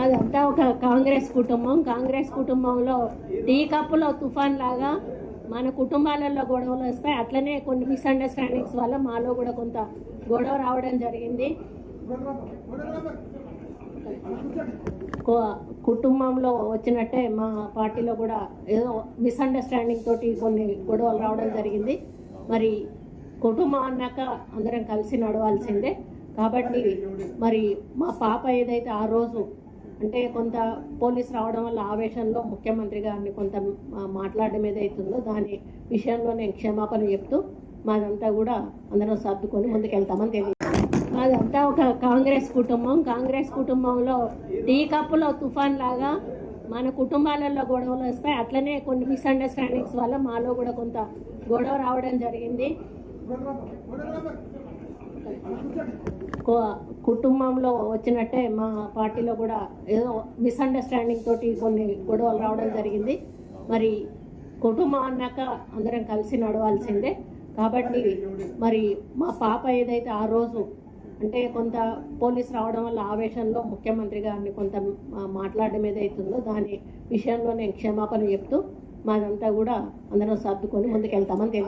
మాదంతా ఒక కాంగ్రెస్ కుటుంబం. కాంగ్రెస్ కుటుంబంలో టీ కప్పులో తుఫాన్ లాగా మన కుటుంబాలలో గొడవలు వస్తాయి. అట్లనే కొన్ని మిస్అండర్స్టాండింగ్స్ వల్ల మాలో కూడా కొంత గొడవ రావడం జరిగింది. కుటుంబంలో వచ్చినట్టే మా పార్టీలో కూడా ఏదో మిస్అండర్స్టాండింగ్ తోటి కొన్ని గొడవలు రావడం జరిగింది. మరి కుటుంబం అన్నాక అందరం కలిసి నడవాల్సిందే. కాబట్టి మరి మా పాప ఏదైతే ఆ రోజు అంటే కొంత పోలీసు రావడం వల్ల ఆవేశంలో ముఖ్యమంత్రి గారిని కొంత మాట్లాడడం ఏదైతుందో దాని విషయంలో నేను క్షమాపణ చెప్తూ మాదంతా కూడా అందరం సర్దుకొని ముందుకెళ్తామని తెలియదు. మాదంతా ఒక కాంగ్రెస్ కుటుంబం. కాంగ్రెస్ కుటుంబంలో టీ కప్పులో తుఫాన్ లాగా మన కుటుంబాలలో గొడవలు వస్తాయి. అట్లనే కొన్ని మిస్అండర్స్టాండింగ్స్ వల్ల మాలో కూడా కొంత గొడవ రావడం జరిగింది. కుటుంబంలో వచ్చినట్టే మా పార్టీలో కూడా ఏదో మిస్అండర్స్టాండింగ్ తోటి కొన్ని గొడవలు రావడం జరిగింది. మరి కుటుంబం అన్నాక అందరం కలిసి నడవాల్సిందే. కాబట్టి మరి మా పాప ఏదైతే ఆ రోజు అంటే కొంత పోలీసు రావడం వల్ల ఆవేశంలో ముఖ్యమంత్రి గారిని కొంత మాట్లాడడం ఏదైతుందో దాని విషయంలో నేను క్షమాపణ చెప్తూ మాదంతా కూడా అందరం సర్దుకొని ముందుకెళ్తామని తెలియదు.